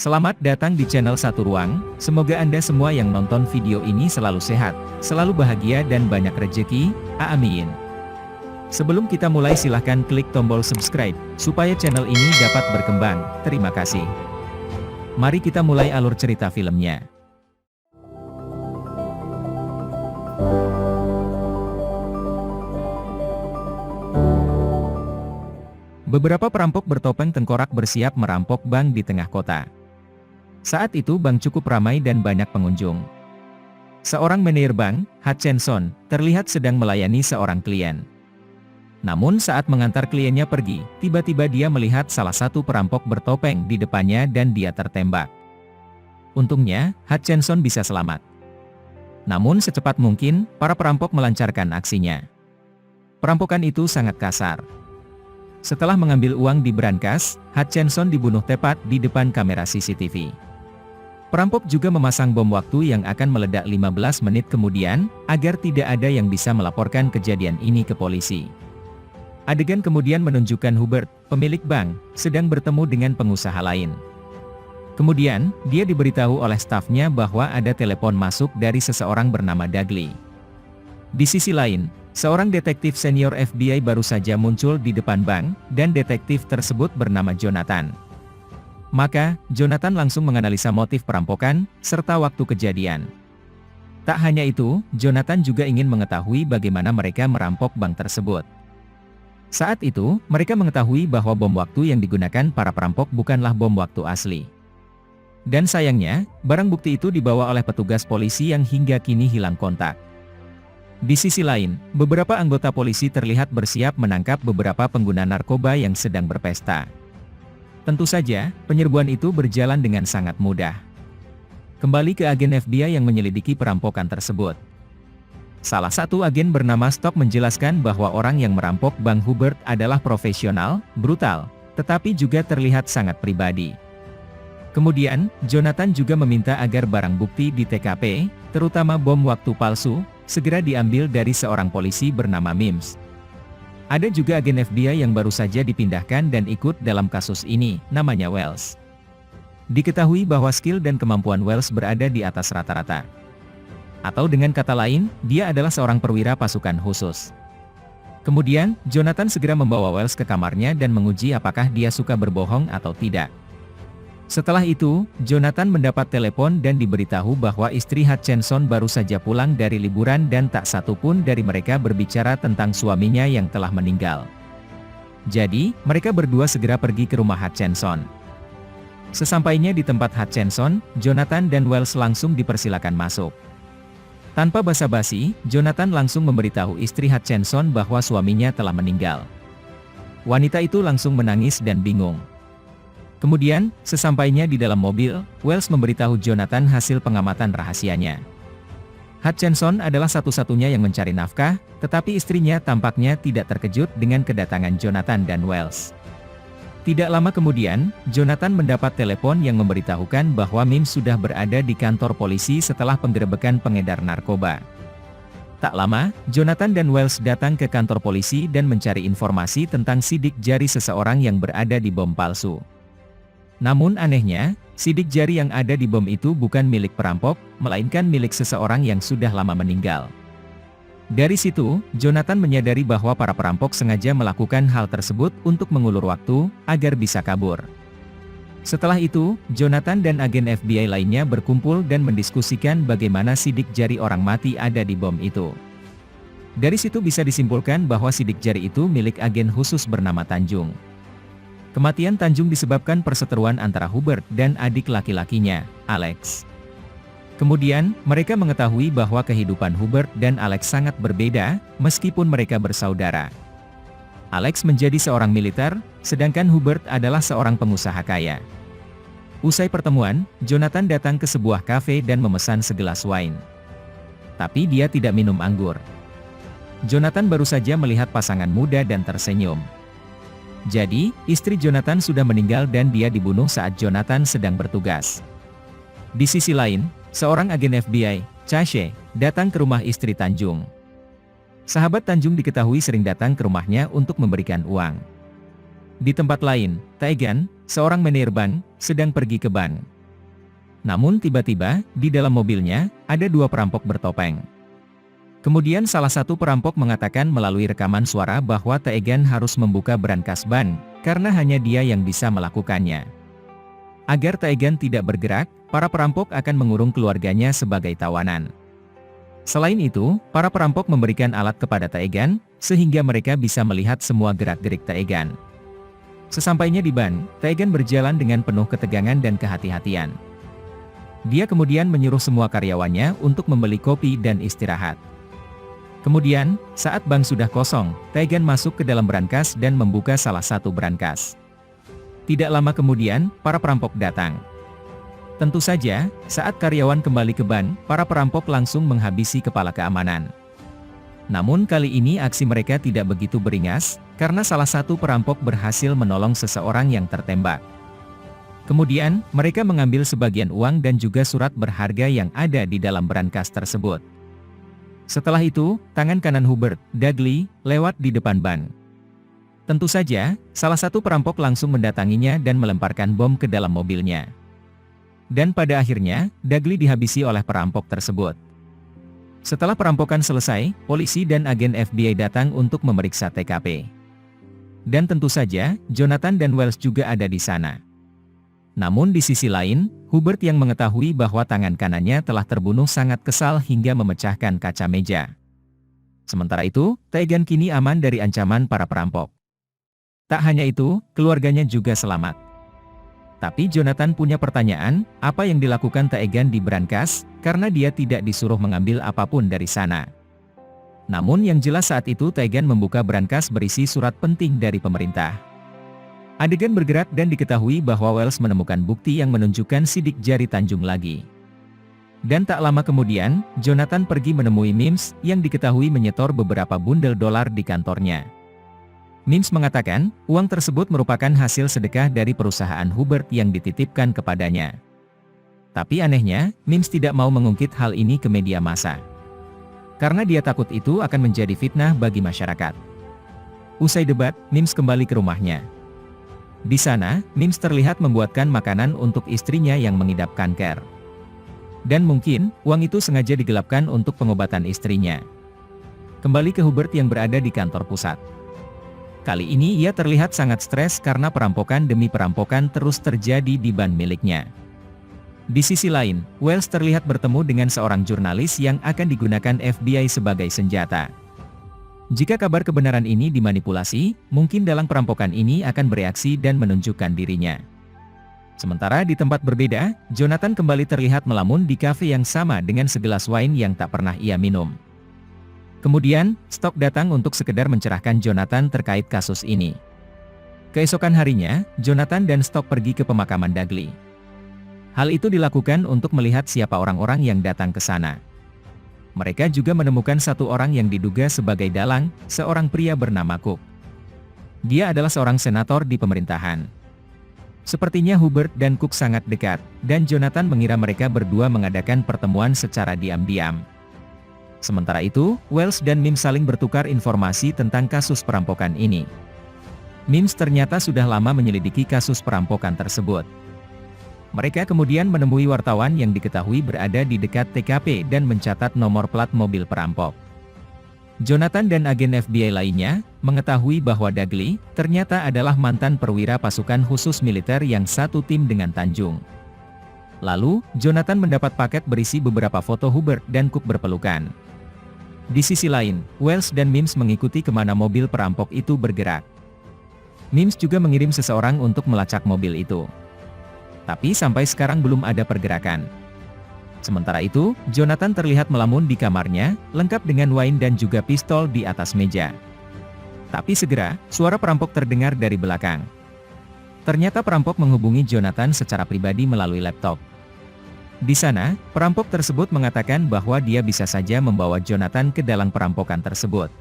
Selamat datang di channel Satu Ruang, semoga Anda semua yang nonton video ini selalu sehat, selalu bahagia dan banyak rejeki, amin. Sebelum kita mulai silahkan klik tombol subscribe, supaya channel ini dapat berkembang, terima kasih. Mari kita mulai alur cerita filmnya. Beberapa perampok bertopeng tengkorak bersiap merampok bank di tengah kota. Saat itu bank cukup ramai dan banyak pengunjung. Seorang manajer bank, Hutchinson, terlihat sedang melayani seorang klien. Namun saat mengantar kliennya pergi, tiba-tiba dia melihat salah satu perampok bertopeng di depannya dan dia tertembak. Untungnya, Hutchinson bisa selamat. Namun secepat mungkin, para perampok melancarkan aksinya. Perampokan itu sangat kasar. Setelah mengambil uang di brankas, Hutchinson dibunuh tepat di depan kamera CCTV. Perampok juga memasang bom waktu yang akan meledak 15 menit kemudian, agar tidak ada yang bisa melaporkan kejadian ini ke polisi. Adegan kemudian menunjukkan Hubert, pemilik bank, sedang bertemu dengan pengusaha lain. Kemudian, dia diberitahu oleh stafnya bahwa ada telepon masuk dari seseorang bernama Dudley. Di sisi lain, seorang detektif senior FBI baru saja muncul di depan bank, dan detektif tersebut bernama Jonathan. Maka, Jonathan langsung menganalisa motif perampokan, serta waktu kejadian. Tak hanya itu, Jonathan juga ingin mengetahui bagaimana mereka merampok bank tersebut. Saat itu, mereka mengetahui bahwa bom waktu yang digunakan para perampok bukanlah bom waktu asli. Dan sayangnya, barang bukti itu dibawa oleh petugas polisi yang hingga kini hilang kontak. Di sisi lain, beberapa anggota polisi terlihat bersiap menangkap beberapa pengguna narkoba yang sedang berpesta. Tentu saja, penyerbuan itu berjalan dengan sangat mudah. Kembali ke agen FBI yang menyelidiki perampokan tersebut. Salah satu agen bernama Stock menjelaskan bahwa orang yang merampok Bank Hubert adalah profesional, brutal, tetapi juga terlihat sangat pribadi. Kemudian, Jonathan juga meminta agar barang bukti di TKP, terutama bom waktu palsu, segera diambil dari seorang polisi bernama Mims. Ada juga agen FBI yang baru saja dipindahkan dan ikut dalam kasus ini, namanya Wells. Diketahui bahwa skill dan kemampuan Wells berada di atas rata-rata. Atau dengan kata lain, dia adalah seorang perwira pasukan khusus. Kemudian, Jonathan segera membawa Wells ke kamarnya dan menguji apakah dia suka berbohong atau tidak. Setelah itu, Jonathan mendapat telepon dan diberitahu bahwa istri Hutchinson baru saja pulang dari liburan dan tak satu pun dari mereka berbicara tentang suaminya yang telah meninggal. Jadi, mereka berdua segera pergi ke rumah Hutchinson. Sesampainya di tempat Hutchinson, Jonathan dan Wells langsung dipersilakan masuk. Tanpa basa-basi, Jonathan langsung memberitahu istri Hutchinson bahwa suaminya telah meninggal. Wanita itu langsung menangis dan bingung. Kemudian, sesampainya di dalam mobil, Wells memberitahu Jonathan hasil pengamatan rahasianya. Hutchinson adalah satu-satunya yang mencari nafkah, tetapi istrinya tampaknya tidak terkejut dengan kedatangan Jonathan dan Wells. Tidak lama kemudian, Jonathan mendapat telepon yang memberitahukan bahwa Mims sudah berada di kantor polisi setelah penggerebekan pengedar narkoba. Tak lama, Jonathan dan Wells datang ke kantor polisi dan mencari informasi tentang sidik jari seseorang yang berada di bom palsu. Namun anehnya, sidik jari yang ada di bom itu bukan milik perampok, melainkan milik seseorang yang sudah lama meninggal. Dari situ, Jonathan menyadari bahwa para perampok sengaja melakukan hal tersebut untuk mengulur waktu, agar bisa kabur. Setelah itu, Jonathan dan agen FBI lainnya berkumpul dan mendiskusikan bagaimana sidik jari orang mati ada di bom itu. Dari situ bisa disimpulkan bahwa sidik jari itu milik agen khusus bernama Tanjung. Kematian Tanjung disebabkan perseteruan antara Hubert dan adik laki-lakinya, Alex. Kemudian, mereka mengetahui bahwa kehidupan Hubert dan Alex sangat berbeda, meskipun mereka bersaudara. Alex menjadi seorang militer, sedangkan Hubert adalah seorang pengusaha kaya. Usai pertemuan, Jonathan datang ke sebuah kafe dan memesan segelas wine. Tapi dia tidak minum anggur. Jonathan baru saja melihat pasangan muda dan tersenyum. Jadi, istri Jonathan sudah meninggal dan dia dibunuh saat Jonathan sedang bertugas. Di sisi lain, seorang agen FBI, Chase, datang ke rumah istri Tanjung. Sahabat Tanjung diketahui sering datang ke rumahnya untuk memberikan uang. Di tempat lain, Taegan, seorang manajer bank, sedang pergi ke bank. Namun tiba-tiba, di dalam mobilnya, ada dua perampok bertopeng. Kemudian salah satu perampok mengatakan melalui rekaman suara bahwa Taegan harus membuka brankas bank, karena hanya dia yang bisa melakukannya. Agar Taegan tidak bergerak, para perampok akan mengurung keluarganya sebagai tawanan. Selain itu, para perampok memberikan alat kepada Taegan, sehingga mereka bisa melihat semua gerak-gerik Taegan. Sesampainya di bank, Taegan berjalan dengan penuh ketegangan dan kehati-hatian. Dia kemudian menyuruh semua karyawannya untuk membeli kopi dan istirahat. Kemudian, saat bank sudah kosong, Taegan masuk ke dalam brankas dan membuka salah satu brankas. Tidak lama kemudian, para perampok datang. Tentu saja, saat karyawan kembali ke bank, para perampok langsung menghabisi kepala keamanan. Namun kali ini aksi mereka tidak begitu beringas, karena salah satu perampok berhasil menolong seseorang yang tertembak. Kemudian, mereka mengambil sebagian uang dan juga surat berharga yang ada di dalam brankas tersebut. Setelah itu, tangan kanan Hubert, Dudley, lewat di depan bank. Tentu saja, salah satu perampok langsung mendatanginya dan melemparkan bom ke dalam mobilnya. Dan pada akhirnya, Dudley dihabisi oleh perampok tersebut. Setelah perampokan selesai, polisi dan agen FBI datang untuk memeriksa TKP. Dan tentu saja, Jonathan dan Wells juga ada di sana. Namun di sisi lain, Hubert yang mengetahui bahwa tangan kanannya telah terbunuh sangat kesal hingga memecahkan kaca meja. Sementara itu, Taegan kini aman dari ancaman para perampok. Tak hanya itu, keluarganya juga selamat. Tapi Jonathan punya pertanyaan, apa yang dilakukan Taegan di brankas, karena dia tidak disuruh mengambil apapun dari sana. Namun yang jelas saat itu Taegan membuka brankas berisi surat penting dari pemerintah. Adegan bergerak dan diketahui bahwa Wells menemukan bukti yang menunjukkan sidik jari Tanjung lagi. Dan tak lama kemudian, Jonathan pergi menemui Mims yang diketahui menyetor beberapa bundel dolar di kantornya. Mims mengatakan, uang tersebut merupakan hasil sedekah dari perusahaan Hubert yang dititipkan kepadanya. Tapi anehnya, Mims tidak mau mengungkit hal ini ke media massa. Karena dia takut itu akan menjadi fitnah bagi masyarakat. Usai debat, Mims kembali ke rumahnya. Di sana, Mims terlihat membuatkan makanan untuk istrinya yang mengidap kanker. Dan mungkin, uang itu sengaja digelapkan untuk pengobatan istrinya. Kembali ke Hubert yang berada di kantor pusat. Kali ini ia terlihat sangat stres karena perampokan demi perampokan terus terjadi di bank miliknya. Di sisi lain, Wells terlihat bertemu dengan seorang jurnalis yang akan digunakan FBI sebagai senjata. Jika kabar kebenaran ini dimanipulasi, mungkin dalang perampokan ini akan bereaksi dan menunjukkan dirinya. Sementara di tempat berbeda, Jonathan kembali terlihat melamun di kafe yang sama dengan segelas wine yang tak pernah ia minum. Kemudian, Stock datang untuk sekedar mencerahkan Jonathan terkait kasus ini. Keesokan harinya, Jonathan dan Stock pergi ke pemakaman Dudley. Hal itu dilakukan untuk melihat siapa orang-orang yang datang ke sana. Mereka juga menemukan satu orang yang diduga sebagai dalang, seorang pria bernama Cook. Dia adalah seorang senator di pemerintahan. Sepertinya Hubert dan Cook sangat dekat, dan Jonathan mengira mereka berdua mengadakan pertemuan secara diam-diam. Sementara itu, Wells dan Mims saling bertukar informasi tentang kasus perampokan ini. Mims ternyata sudah lama menyelidiki kasus perampokan tersebut. Mereka kemudian menemui wartawan yang diketahui berada di dekat TKP dan mencatat nomor plat mobil perampok. Jonathan dan agen FBI lainnya mengetahui bahwa Dudley ternyata adalah mantan perwira pasukan khusus militer yang satu tim dengan Tanjung. Lalu, Jonathan mendapat paket berisi beberapa foto Hubert dan Cook berpelukan. Di sisi lain, Wells dan Mims mengikuti kemana mobil perampok itu bergerak. Mims juga mengirim seseorang untuk melacak mobil itu. Tapi sampai sekarang belum ada pergerakan. Sementara itu, Jonathan terlihat melamun di kamarnya, lengkap dengan wine dan juga pistol di atas meja. Tapi segera, suara perampok terdengar dari belakang. Ternyata perampok menghubungi Jonathan secara pribadi melalui laptop. Di sana, perampok tersebut mengatakan bahwa dia bisa saja membawa Jonathan ke dalam perampokan tersebut.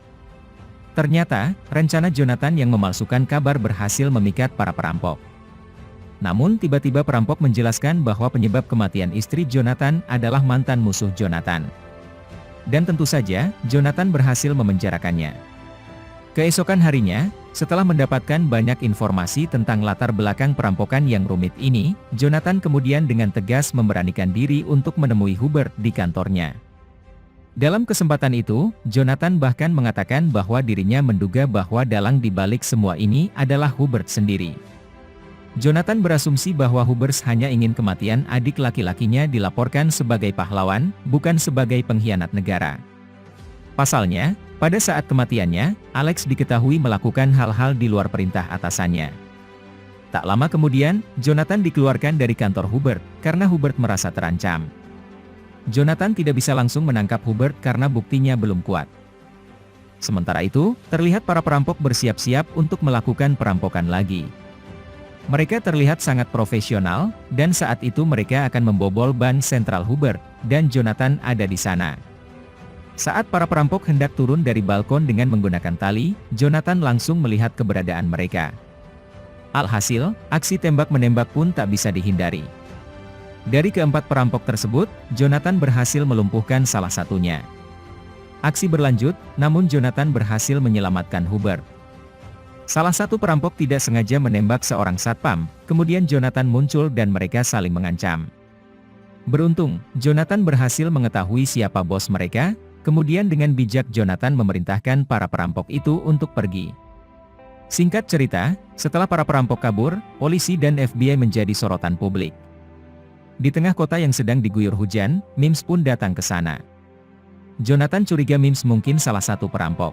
Ternyata, rencana Jonathan yang memalsukan kabar berhasil memikat para perampok. Namun tiba-tiba perampok menjelaskan bahwa penyebab kematian istri Jonathan adalah mantan musuh Jonathan. Dan tentu saja, Jonathan berhasil memenjarakannya. Keesokan harinya, setelah mendapatkan banyak informasi tentang latar belakang perampokan yang rumit ini, Jonathan kemudian dengan tegas memberanikan diri untuk menemui Hubert di kantornya. Dalam kesempatan itu, Jonathan bahkan mengatakan bahwa dirinya menduga bahwa dalang di balik semua ini adalah Hubert sendiri. Jonathan berasumsi bahwa Hubert hanya ingin kematian adik laki-lakinya dilaporkan sebagai pahlawan, bukan sebagai pengkhianat negara. Pasalnya, pada saat kematiannya, Alex diketahui melakukan hal-hal di luar perintah atasannya. Tak lama kemudian, Jonathan dikeluarkan dari kantor Hubert, karena Hubert merasa terancam. Jonathan tidak bisa langsung menangkap Hubert karena buktinya belum kuat. Sementara itu, terlihat para perampok bersiap-siap untuk melakukan perampokan lagi. Mereka terlihat sangat profesional, dan saat itu mereka akan membobol bank sentral Hubert, dan Jonathan ada di sana. Saat para perampok hendak turun dari balkon dengan menggunakan tali, Jonathan langsung melihat keberadaan mereka. Alhasil, aksi tembak-menembak pun tak bisa dihindari. Dari keempat perampok tersebut, Jonathan berhasil melumpuhkan salah satunya. Aksi berlanjut, namun Jonathan berhasil menyelamatkan Hubert. Salah satu perampok tidak sengaja menembak seorang satpam, kemudian Jonathan muncul dan mereka saling mengancam. Beruntung, Jonathan berhasil mengetahui siapa bos mereka. Kemudian dengan bijak Jonathan memerintahkan para perampok itu untuk pergi. Singkat cerita, setelah para perampok kabur, polisi dan FBI menjadi sorotan publik. Di tengah kota yang sedang diguyur hujan, Mims pun datang ke sana. Jonathan curiga Mims mungkin salah satu perampok.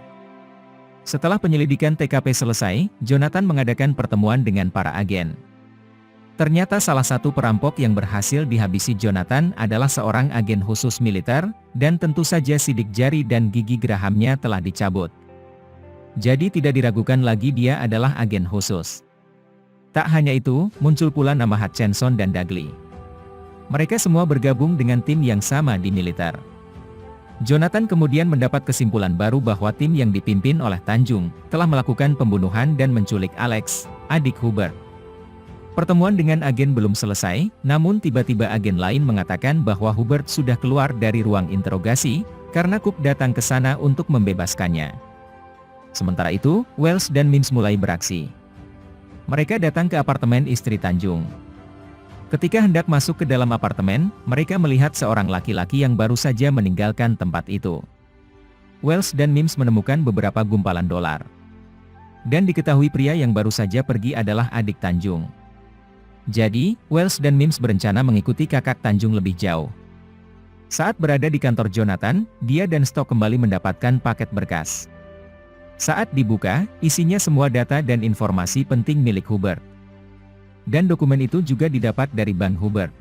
Setelah penyelidikan TKP selesai, Jonathan mengadakan pertemuan dengan para agen. Ternyata salah satu perampok yang berhasil dihabisi Jonathan adalah seorang agen khusus militer, dan tentu saja sidik jari dan gigi gerahamnya telah dicabut. Jadi tidak diragukan lagi dia adalah agen khusus. Tak hanya itu, muncul pula nama Hutchinson dan Dagley. Mereka semua bergabung dengan tim yang sama di militer. Jonathan kemudian mendapat kesimpulan baru bahwa tim yang dipimpin oleh Tanjung, telah melakukan pembunuhan dan menculik Alex, adik Hubert. Pertemuan dengan agen belum selesai, namun tiba-tiba agen lain mengatakan bahwa Hubert sudah keluar dari ruang interogasi, karena Cook datang ke sana untuk membebaskannya. Sementara itu, Wells dan Mims mulai beraksi. Mereka datang ke apartemen istri Tanjung. Ketika hendak masuk ke dalam apartemen, mereka melihat seorang laki-laki yang baru saja meninggalkan tempat itu. Wells dan Mims menemukan beberapa gumpalan dolar. Dan diketahui pria yang baru saja pergi adalah adik Tanjung. Jadi, Wells dan Mims berencana mengikuti kakak Tanjung lebih jauh. Saat berada di kantor Jonathan, dia dan Stock kembali mendapatkan paket berkas. Saat dibuka, isinya semua data dan informasi penting milik Hubert. Dan dokumen itu juga didapat dari bank Hubert.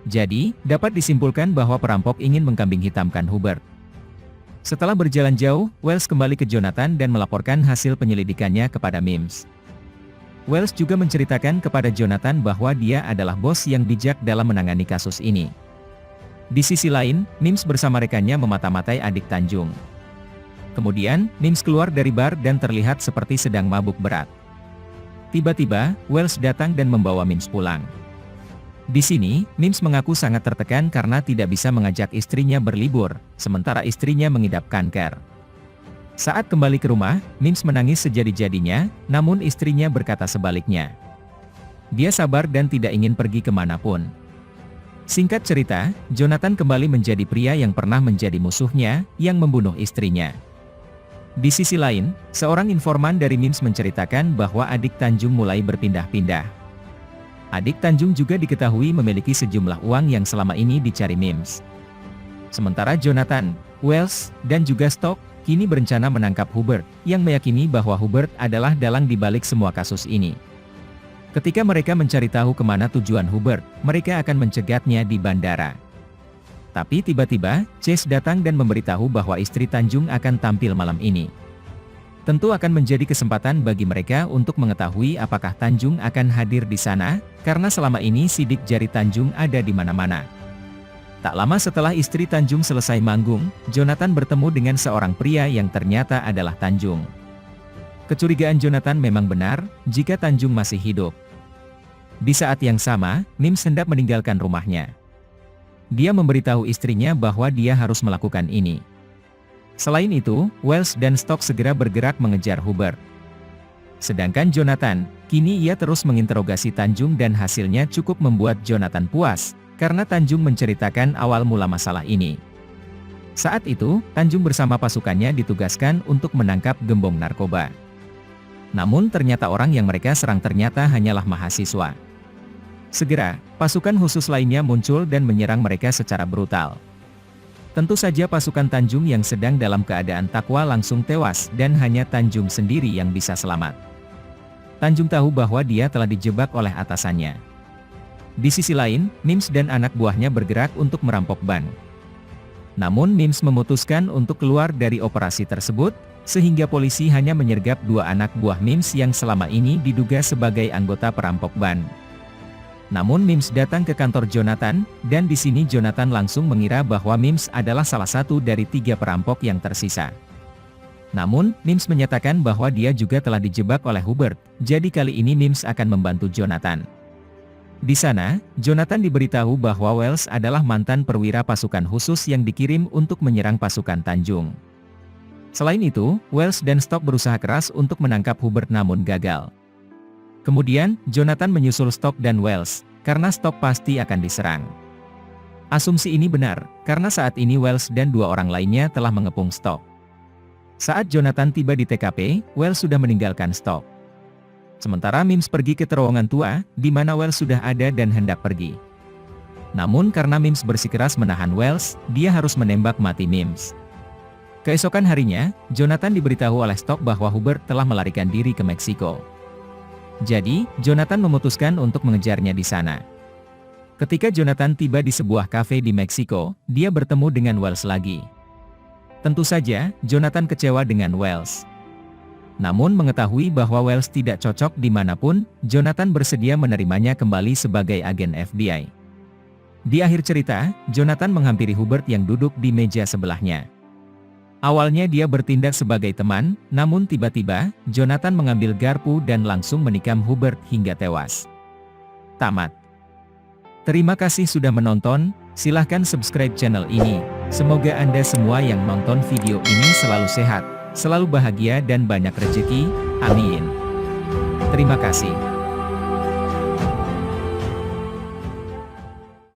Jadi, dapat disimpulkan bahwa perampok ingin mengkambing hitamkan Hubert. Setelah berjalan jauh, Wells kembali ke Jonathan dan melaporkan hasil penyelidikannya kepada Mims. Wells juga menceritakan kepada Jonathan bahwa dia adalah bos yang bijak dalam menangani kasus ini. Di sisi lain, Mims bersama rekannya memata-matai adik Tanjung. Kemudian, Mims keluar dari bar dan terlihat seperti sedang mabuk berat. Tiba-tiba, Wells datang dan membawa Mims pulang. Di sini, Mims mengaku sangat tertekan karena tidak bisa mengajak istrinya berlibur, sementara istrinya mengidap kanker. Saat kembali ke rumah, Mims menangis sejadi-jadinya, namun istrinya berkata sebaliknya. Dia sabar dan tidak ingin pergi kemanapun. Singkat cerita, Jonathan kembali menjadi pria yang pernah menjadi musuhnya, yang membunuh istrinya. Di sisi lain, seorang informan dari Mims menceritakan bahwa adik Tanjung mulai berpindah-pindah. Adik Tanjung juga diketahui memiliki sejumlah uang yang selama ini dicari Mims. Sementara Jonathan, Wells, dan juga Stock, kini berencana menangkap Hubert, yang meyakini bahwa Hubert adalah dalang di balik semua kasus ini. Ketika mereka mencari tahu kemana tujuan Hubert, mereka akan mencegatnya di bandara. Tapi tiba-tiba, Chase datang dan memberitahu bahwa istri Tanjung akan tampil malam ini. Tentu akan menjadi kesempatan bagi mereka untuk mengetahui apakah Tanjung akan hadir di sana, karena selama ini sidik jari Tanjung ada di mana-mana. Tak lama setelah istri Tanjung selesai manggung, Jonathan bertemu dengan seorang pria yang ternyata adalah Tanjung. Kecurigaan Jonathan memang benar, jika Tanjung masih hidup. Di saat yang sama, Mims hendak meninggalkan rumahnya. Dia memberitahu istrinya bahwa dia harus melakukan ini. Selain itu, Wells dan Stock segera bergerak mengejar Hubert. Sedangkan Jonathan, kini ia terus menginterogasi Tanjung dan hasilnya cukup membuat Jonathan puas, karena Tanjung menceritakan awal mula masalah ini. Saat itu, Tanjung bersama pasukannya ditugaskan untuk menangkap gembong narkoba. Namun ternyata orang yang mereka serang ternyata hanyalah mahasiswa. Segera, pasukan khusus lainnya muncul dan menyerang mereka secara brutal. Tentu saja pasukan Tanjung yang sedang dalam keadaan takwa langsung tewas dan hanya Tanjung sendiri yang bisa selamat. Tanjung tahu bahwa dia telah dijebak oleh atasannya. Di sisi lain, Mims dan anak buahnya bergerak untuk merampok bank. Namun Mims memutuskan untuk keluar dari operasi tersebut, sehingga polisi hanya menyergap 2 anak buah Mims yang selama ini diduga sebagai anggota perampok bank. Namun Mims datang ke kantor Jonathan, dan di sini Jonathan langsung mengira bahwa Mims adalah salah satu dari 3 perampok yang tersisa. Namun, Mims menyatakan bahwa dia juga telah dijebak oleh Hubert, jadi kali ini Mims akan membantu Jonathan. Di sana, Jonathan diberitahu bahwa Wells adalah mantan perwira pasukan khusus yang dikirim untuk menyerang pasukan Tanjung. Selain itu, Wells dan Stock berusaha keras untuk menangkap Hubert namun gagal. Kemudian, Jonathan menyusul Stock dan Wells, karena Stock pasti akan diserang. Asumsi ini benar, karena saat ini Wells dan 2 orang lainnya telah mengepung Stock. Saat Jonathan tiba di TKP, Wells sudah meninggalkan Stock. Sementara Mims pergi ke terowongan tua, di mana Wells sudah ada dan hendak pergi. Namun karena Mims bersikeras menahan Wells, dia harus menembak mati Mims. Keesokan harinya, Jonathan diberitahu oleh Stock bahwa Hubert telah melarikan diri ke Meksiko. Jadi, Jonathan memutuskan untuk mengejarnya di sana. Ketika Jonathan tiba di sebuah kafe di Meksiko, dia bertemu dengan Wells lagi. Tentu saja, Jonathan kecewa dengan Wells. Namun mengetahui bahwa Wells tidak cocok dimanapun, Jonathan bersedia menerimanya kembali sebagai agen FBI. Di akhir cerita, Jonathan menghampiri Hubert yang duduk di meja sebelahnya. Awalnya dia bertindak sebagai teman, namun tiba-tiba, Jonathan mengambil garpu dan langsung menikam Hubert hingga tewas. Tamat. Terima kasih sudah menonton, silahkan subscribe channel ini. Semoga Anda semua yang nonton video ini selalu sehat, selalu bahagia dan banyak rezeki, amin. Terima kasih.